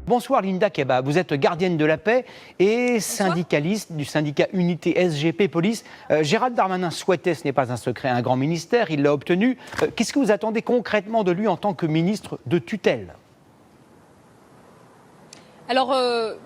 Bonsoir Linda Kebab, vous êtes gardienne de la paix et syndicaliste du syndicat Unité SGP Police. Gérald Darmanin souhaitait, ce n'est pas un secret, un grand ministère, il l'a obtenu. Qu'est-ce que vous attendez concrètement de lui en tant que ministre de tutelle ? Alors,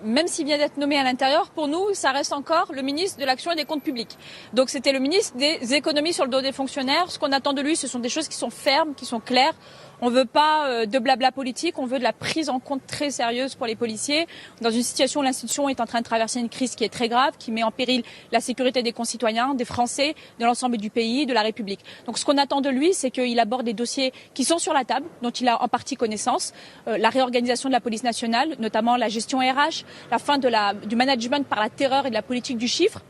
même s'il vient d'être nommé à l'intérieur, pour nous, ça reste encore le ministre de l'Action et des Comptes Publics. Donc, c'était le ministre des Économies sur le dos des fonctionnaires. Ce qu'on attend de lui, ce sont des choses qui sont fermes, qui sont claires. On ne veut pas de blabla politique, on veut de la prise en compte très sérieuse pour les policiers. Dans une situation où l'institution est en train de traverser une crise qui est très grave, qui met en péril la sécurité des concitoyens, des Français, de l'ensemble du pays, de la République. Donc ce qu'on attend de lui, c'est qu'il aborde des dossiers qui sont sur la table, dont il a en partie connaissance. La réorganisation de la police nationale, notamment la gestion RH, la fin du management par la terreur et de la politique du chiffre.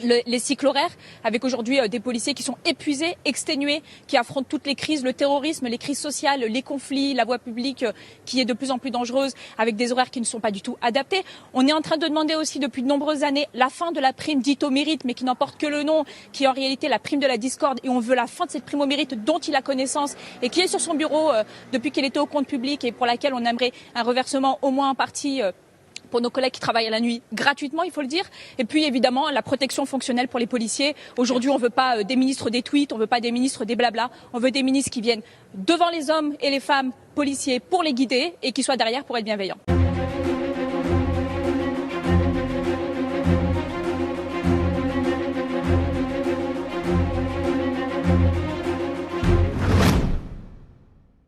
Les cycles horaires, avec aujourd'hui des policiers qui sont épuisés, exténués, qui affrontent toutes les crises, le terrorisme, les crises sociales, les conflits, la voie publique qui est de plus en plus dangereuse, avec des horaires qui ne sont pas du tout adaptés. On est en train de demander aussi depuis de nombreuses années la fin de la prime dite au mérite, mais qui n'en porte que le nom, qui est en réalité la prime de la discorde. Et on veut la fin de cette prime au mérite dont il a connaissance et qui est sur son bureau depuis qu'elle était au compte public et pour laquelle on aimerait un reversement au moins en partie pour nos collègues qui travaillent à la nuit gratuitement, il faut le dire. Et puis évidemment, la protection fonctionnelle pour les policiers. Aujourd'hui, on ne veut pas des ministres des tweets, on ne veut pas des ministres des blabla. On veut des ministres qui viennent devant les hommes et les femmes policiers pour les guider et qui soient derrière pour être bienveillants.